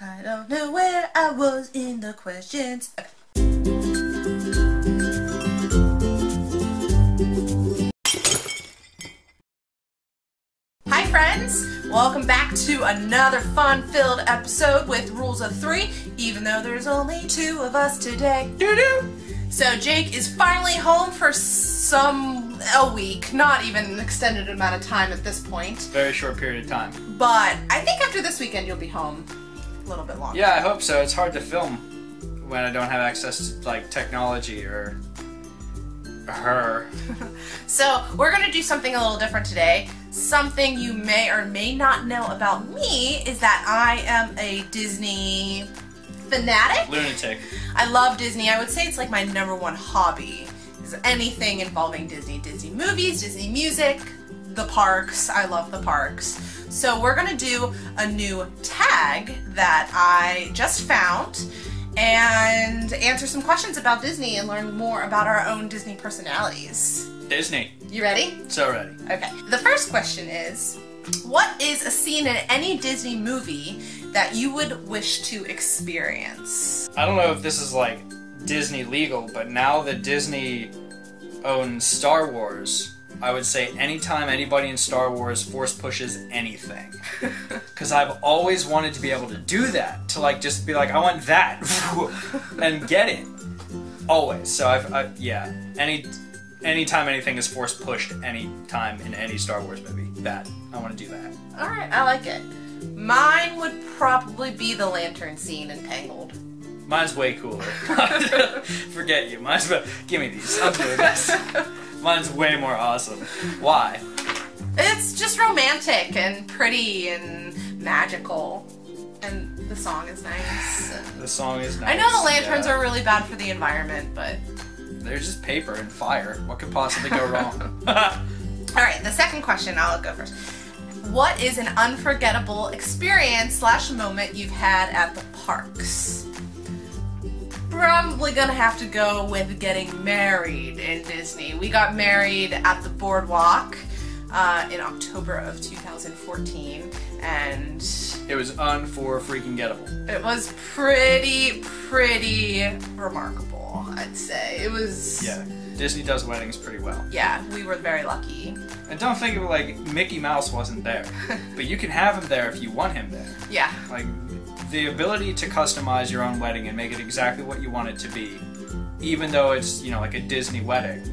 I don't know where I was in the questions. Okay. Hi friends, welcome back to another fun-filled episode with Rules of 3, even though there's only 2 of us today. Doo-doo! So Jake is finally home for a week, not even an extended amount of time at this point. Very short period of time. But I think after this weekend you'll be home a little bit longer. Yeah, I hope so. It's hard to film when I don't have access to like technology or her. So we're gonna do something a little different today. Something you may or may not know about me is that I am a Disney fanatic. Lunatic. I love Disney. I would say it's like my #1 hobby. Is anything involving Disney. Disney movies, Disney music, the parks. I love the parks. So we're gonna do a new tag that I just found and answer some questions about Disney and learn more about our own Disney personalities. Disney. You ready? So ready. Okay. The first question is, what is a scene in any Disney movie that you would wish to experience? I don't know if this is like Disney legal, but now that Disney owns Star Wars, I would say anytime anybody in Star Wars force pushes anything. Because I've always wanted to be able to do that. To like just be like, I want that. And get it. Always. So yeah. Anytime anything is force pushed anytime in any Star Wars movie, that. I want to do that. Alright, I like it. Mine would probably be the lantern scene in Tangled. Mine's way cooler. Forget you. Give me these. I'm doing this. Mine's way more awesome. Why? It's just romantic and pretty and magical. And the song is nice. The song is nice. I know the lanterns are really bad for the environment, but... They're just paper and fire. What could possibly go wrong? Alright, the second question, I'll go first. What is an unforgettable experience / moment you've had at the parks? Probably gonna have to go with getting married in Disney. We got married at the boardwalk in October of 2014, and it was unforgettable. It was pretty remarkable, I'd say. It was... Yeah, Disney does weddings pretty well. Yeah, we were very lucky. And don't think of it like Mickey Mouse wasn't there, but you can have him there if you want him there. Yeah. Like, the ability to customize your own wedding and make it exactly what you want it to be, even though it's, you know, like a Disney wedding.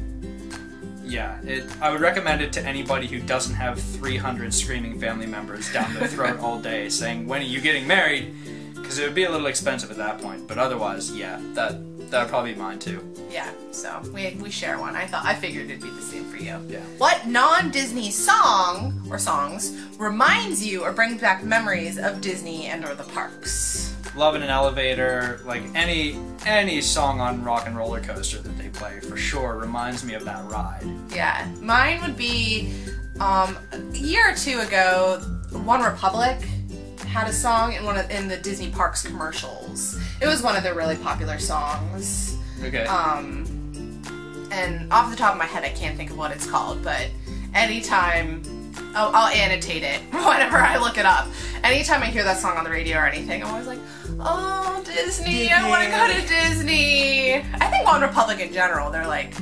Yeah, I would recommend it to anybody who doesn't have 300 screaming family members down their throat all day saying, when are you getting married? Because it would be a little expensive at that point, but otherwise, yeah, that would probably be mine too. Yeah, so we share one. I figured it'd be the same for you. Yeah. What non-Disney song or songs reminds you or brings back memories of Disney and or the parks? Love in an Elevator, like any song on Rock and Roller Coaster that they play for sure reminds me of that ride. Yeah, mine would be a year or 2 ago, One Republic had a song in the Disney Parks commercials. It was one of their really popular songs. Okay. And off the top of my head I can't think of what it's called, but anytime... I'll annotate it whenever I look it up. Anytime I hear that song on the radio or anything, I'm always like, oh, Disney, I want to go to Disney. I think One Republic in general, their like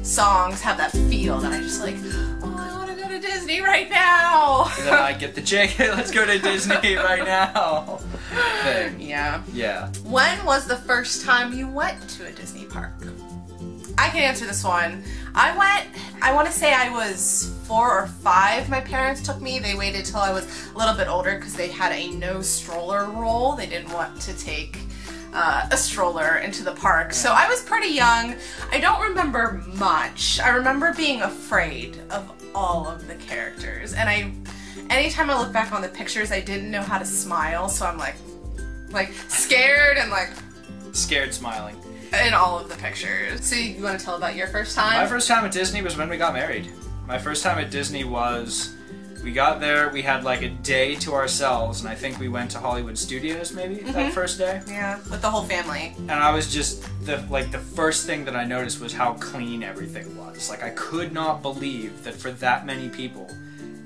songs have that feel that I just like, oh, I want to go to Disney right now. And then I get the Jake, let's go to Disney right now thing. Yeah. Yeah. When was the first time you went to a Disney park? I can answer this one. I want to say I was 4 or 5. My parents took me. They waited till I was a little bit older because they had a no stroller rule. They didn't want to take a stroller into the park. So I was pretty young. I don't remember much. I remember being afraid of all of the characters. And anytime I look back on the pictures, I didn't know how to smile. So I'm like scared and like... Scared smiling. In all of the pictures. So you want to tell about your first time? My first time at Disney was when we got married. My first time at Disney was, we got there, we had like a day to ourselves, and I think we went to Hollywood Studios maybe that first day. Yeah, with the whole family. And I was just, the first thing that I noticed was how clean everything was. Like, I could not believe that for that many people,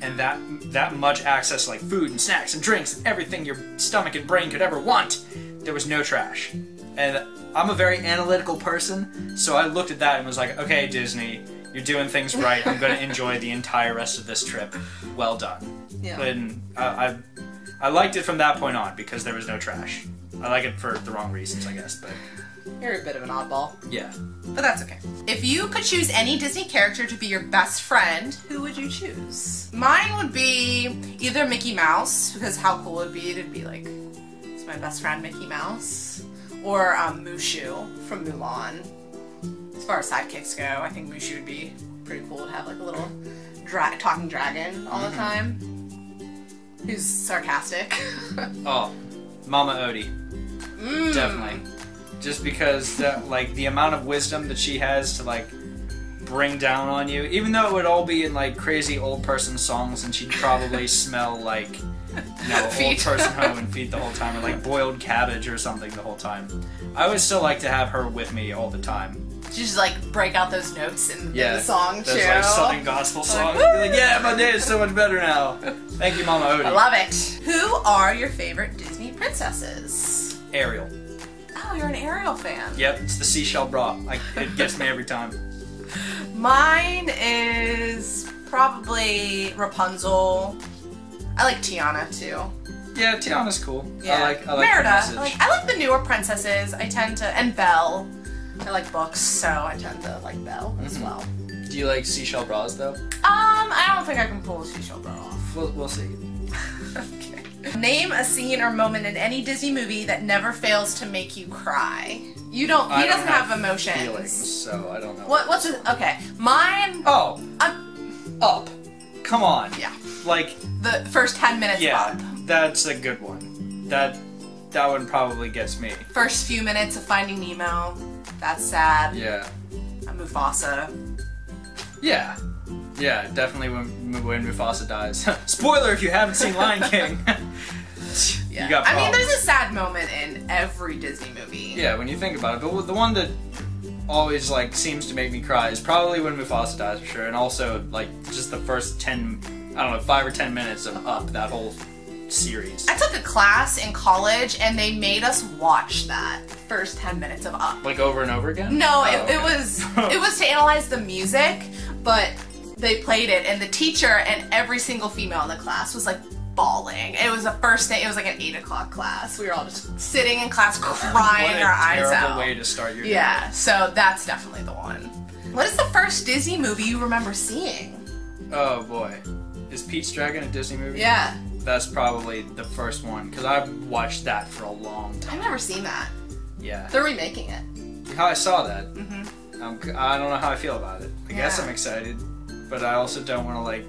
and that much access to like food and snacks and drinks and everything your stomach and brain could ever want, there was no trash. And I'm a very analytical person, so I looked at that and was like, okay, Disney, you're doing things right. I'm going to enjoy the entire rest of this trip. Well done. Yeah. And I liked it from that point on because there was no trash. I like it for the wrong reasons, I guess, but... You're a bit of an oddball. Yeah. But that's okay. If you could choose any Disney character to be your best friend, who would you choose? Mine would be either Mickey Mouse, because how cool would it be to be like, it's my best friend Mickey Mouse, or Mushu from Mulan. As far as sidekicks go, I think Mushu would be pretty cool to have like a little talking dragon all the time, who's sarcastic. Oh, Mama Odie. Definitely. Just because like the amount of wisdom that she has to like bring down on you, even though it would all be in like crazy old person songs and she'd probably smell like old person home and feet the whole time, or like boiled cabbage or something the whole time, I would still like to have her with me all the time. Just like break out those notes in the song too. There's like Southern gospel songs. Be like, yeah, my day is so much better now. Thank you, Mama Odie. I love it. Who are your favorite Disney princesses? Ariel. Oh, you're an Ariel fan. Yep, it's the seashell bra. It gets me every time. Mine is probably Rapunzel. I like Tiana too. Yeah, Tiana's cool. Yeah. I like Merida. the message. I like the newer princesses. I tend to, and Belle. I like books, so I tend to like Belle as well. Do you like seashell bras though? I don't think I can pull a seashell bra off. We'll see. Okay. Name a scene or moment in any Disney movie that never fails to make you cry. You don't. He doesn't have emotions. Feelings, so I don't know. What's it? Okay, mine. Oh, Up. Come on. Yeah. Like the first 10 minutes. Yeah, Up. That's a good one. That one probably gets me. First few minutes of Finding Nemo. That's sad. Yeah. Mufasa. Yeah. Yeah, definitely when Mufasa dies. Spoiler if you haven't seen Lion King. Yeah. You got problems. I mean, there's a sad moment in every Disney movie. Yeah, when you think about it. But the one that always like seems to make me cry is probably when Mufasa dies for sure, and also like just the first 5 or 10 minutes of Up, that whole series. I took a class in college and they made us watch that first 10 minutes of Up. Like over and over again? No, it was to analyze the music, but they played it and the teacher and every single female in the class was like bawling. It was the first day, it was like an 8 o'clock class. We were all just sitting in class crying our eyes out. What a terrible way to start your day. Yeah, so that's definitely the one. What is the first Disney movie you remember seeing? Oh boy. Is Pete's Dragon a Disney movie? Yeah. That's probably the first one, because I've watched that for a long time. I've never seen that. Yeah. They're remaking it. How I saw that. I don't know how I feel about it. I guess I'm excited, but I also don't want to like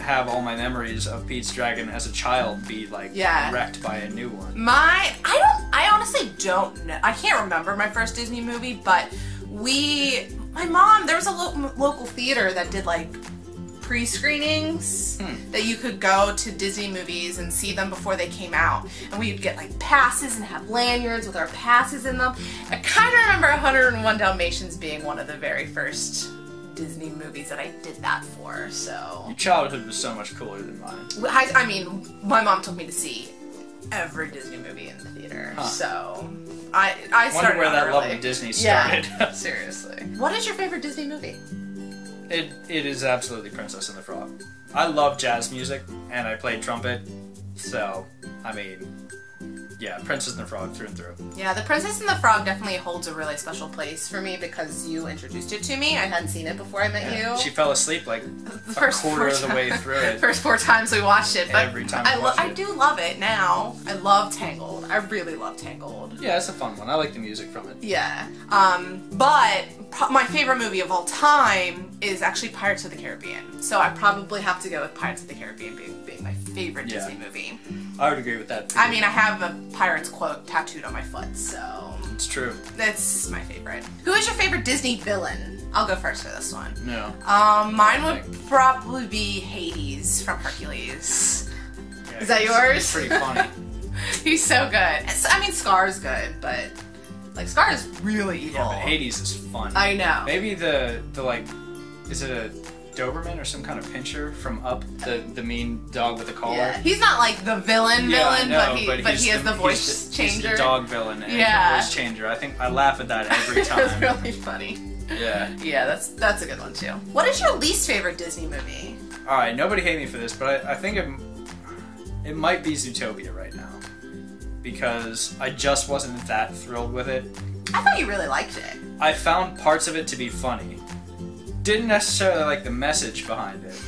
have all my memories of Pete's Dragon as a child be like wrecked by a new one. I honestly don't know. I can't remember my first Disney movie, but my mom, there was a local theater that did like pre-screenings that you could go to Disney movies and see them before they came out, and we'd get like passes and have lanyards with our passes in them. I kind of remember 101 Dalmatians being one of the very first Disney movies that I did that for, so... Your childhood was so much cooler than mine. I mean, my mom took me to see every Disney movie in the theater, so... I started where that early. love of Disney started. Yeah, seriously. What is your favorite Disney movie? It is absolutely Princess and the Frog. I love jazz music, and I played trumpet, so, I mean, yeah, Princess and the Frog through and through. Yeah, The Princess and the Frog definitely holds a really special place for me because you introduced it to me. I hadn't seen it before I met you. She fell asleep like a quarter of the way through it. First 4 times we watched it. But every time we watched it. I do love it now. I love Tangled. I really love Tangled. Yeah, it's a fun one. I like the music from it. Yeah. But my favorite movie of all time is actually Pirates of the Caribbean. So I probably have to go with Pirates of the Caribbean being my favorite Disney movie. I would agree with that. I mean, I have a Pirates quote tattooed on my foot, so... It's true. That's my favorite. Who is your favorite Disney villain? I'll go first for this one. No. Mine would probably be Hades from Hercules. Yeah, is that yours? He's pretty funny. He's so good. I mean, Scar's good, but... Like, Scar is really evil. Yeah, but Hades is fun. I know. Maybe the like... Is it a Doberman or some kind of pinscher from Up, the mean dog with the collar. Yeah. He's not like the villain, but he has the voice changer. He's the dog villain and yeah. the voice changer. I think I laugh at that every time. It's really funny. Yeah. Yeah, that's a good one too. What is your least favorite Disney movie? All right, nobody hate me for this, but I think it might be Zootopia right now because I just wasn't that thrilled with it. I thought you really liked it. I found parts of it to be funny. Didn't necessarily like the message behind it,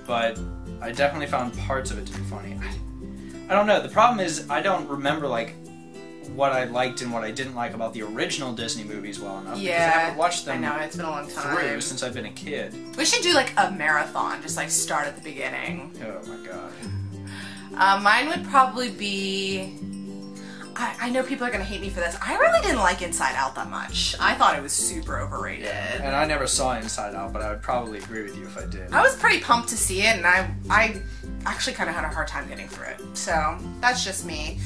but I definitely found parts of it to be funny. I don't know. The problem is I don't remember like what I liked and what I didn't like about the original Disney movies well enough. Yeah, because I haven't watched them. I know, it's been a long time through since I've been a kid. We should do like a marathon, just like start at the beginning. Oh my god. Mine would probably be. I know people are gonna hate me for this. I really didn't like Inside Out that much. I thought it was super overrated. And I never saw Inside Out, but I would probably agree with you if I did. I was pretty pumped to see it, and I actually kind of had a hard time getting through it. So that's just me.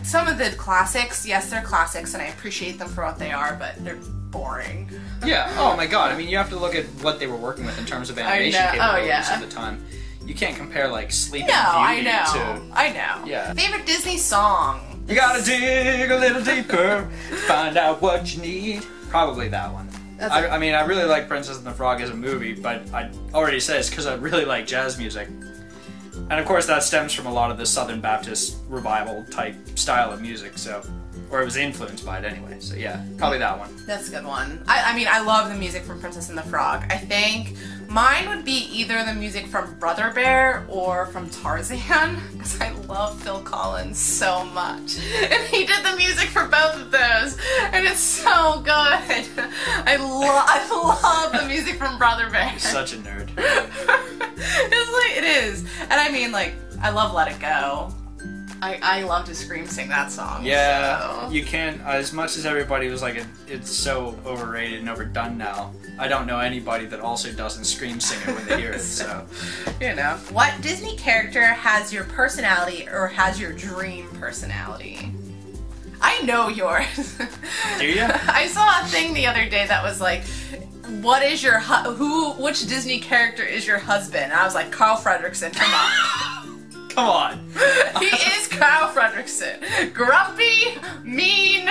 Some of the classics, yes, they're classics, and I appreciate them for what they are, but they're boring. Yeah. Oh my god. I mean, you have to look at what they were working with in terms of animation capabilities at the time. You can't compare like Sleeping Beauty to. I know. Yeah. Favorite Disney song? You gotta dig a little deeper, find out what you need. Probably that one. I mean, I really like Princess and the Frog as a movie, but I already said it's because I really like jazz music. And of course that stems from a lot of the Southern Baptist revival type style of music, so... Or it was influenced by it anyway, so yeah, probably that one. That's a good one. I mean, I love the music from Princess and the Frog. I think mine would be either the music from Brother Bear or from Tarzan, because I love Phil Collins so much. And he did the music for both of those, and it's so good. I love the music from Brother Bear. You're such a nerd. It's like, it is. And I mean, like, I love Let It Go. I love to scream sing that song. Yeah, so. You can't, as much as everybody was like, it's so overrated and overdone now, I don't know anybody that also doesn't scream sing it when they hear it, so. You know. What Disney character has your personality or has your dream personality? I know yours. Do you? I saw a thing the other day that was like, what is your, which Disney character is your husband? And I was like, Carl Fredricksen, come on. Come on. He is Carl Fredricksen. Grumpy, mean,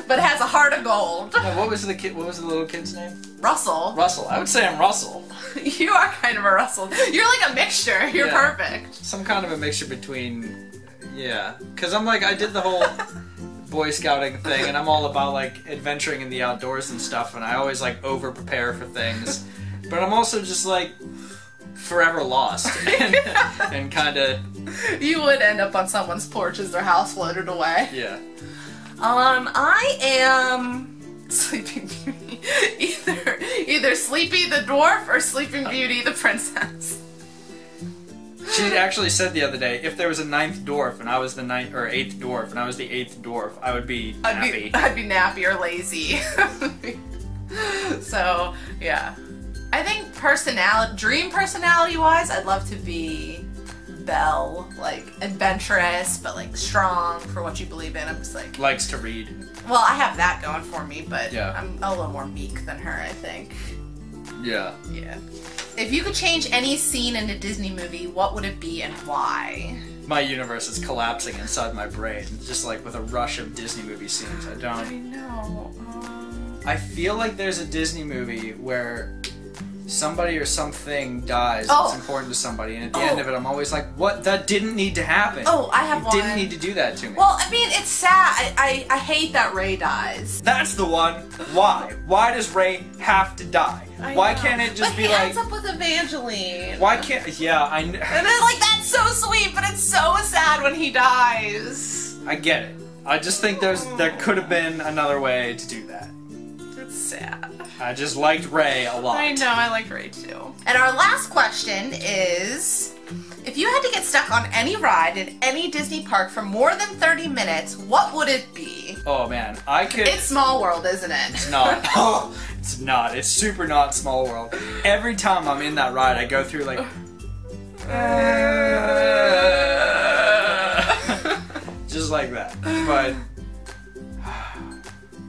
but has a heart of gold. No, what was the little kid's name? Russell. Russell. I would say I'm Russell. You are kind of a Russell. You're like a mixture. You're perfect. Some kind of a mixture between, yeah. Because I'm like, I did the whole Boy Scouting thing, and I'm all about like adventuring in the outdoors and stuff, and I always like over prepare for things. But I'm also just like forever lost and kind of. You would end up on someone's porch as their house floated away. Yeah. I am Sleeping Beauty. Either Sleepy the dwarf or Sleeping Beauty the princess. She actually said the other day, if there was a 9th dwarf and I was the 9th or 8th dwarf and I was the 8th dwarf, I would be nappy. I'd be nappy or lazy. So yeah. I think dream personality-wise, I'd love to be Belle, like adventurous, but like strong for what you believe in. I'm just like likes to read. Well, I have that going for me, but yeah. I'm a little more meek than her, I think. Yeah. Yeah. If you could change any scene in a Disney movie, what would it be and why? My universe is collapsing inside my brain, just like with a rush of Disney movie scenes. I know. I feel like there's a Disney movie where somebody or something dies that's important to somebody, and at the end of it I'm always like, what? That didn't need to happen. Oh, I have one. You didn't need to do that to me. Well, I mean, it's sad. I hate that Ray dies. That's the one. Why? Why does Ray have to die? Why can't it just be like... But he ends up with Evangeline. Why can't... Yeah, I know. And then, like, that's so sweet, but it's so sad when he dies. I get it. I just think there could have been another way to do that. It's sad. I just liked Ray a lot. I know, I liked Ray too. And our last question is, if you had to get stuck on any ride in any Disney park for more than 30 minutes, what would it be? Oh man, I could... It's Small World, isn't it? It's not. Oh, it's not. It's super not Small World. Every time I'm in that ride, I go through like... just like that. But...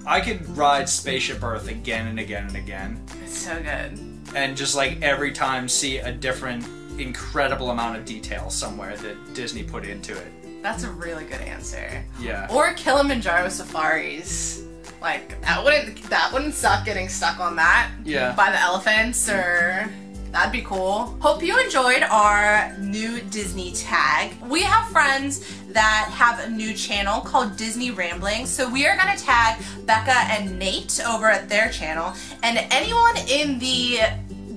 I could ride Spaceship Earth again and again and again. It's so good. and just like every time see a different incredible amount of detail somewhere that Disney put into it. That's a really good answer. Yeah. Or Kilimanjaro safaris. Like that wouldn't suck getting stuck on that. Yeah. By the elephants, or that'd be cool. Hope you enjoyed our new Disney tag. We have friends that have a new channel called Disney Rambling, so we are gonna tag Bekah and Nate over at their channel, and anyone in the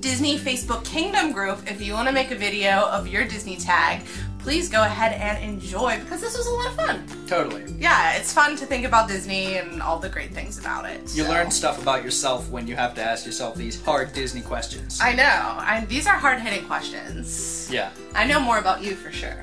Disney Facebook Kingdom group, if you want to make a video of your Disney tag, please go ahead and enjoy, because this was a lot of fun. Totally. Yeah, it's fun to think about Disney and all the great things about it. You learn stuff about yourself when you have to ask yourself these hard Disney questions. I know. These are hard-hitting questions. Yeah. I know more about you for sure.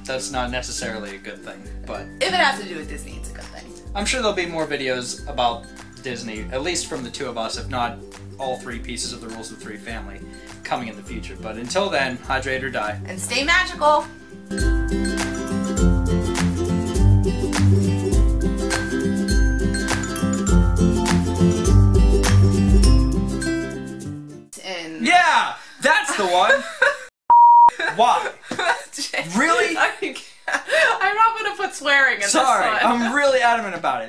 That's not necessarily a good thing, but... If it has to do with Disney, it's a good thing. I'm sure there'll be more videos about Disney, at least from the two of us, if not all three pieces of the Rules of Three family, coming in the future. But until then, hydrate or die. And stay magical! Yeah! That's the one! Why? Really? I'm not gonna put swearing in this one. Sorry, I'm really adamant about it.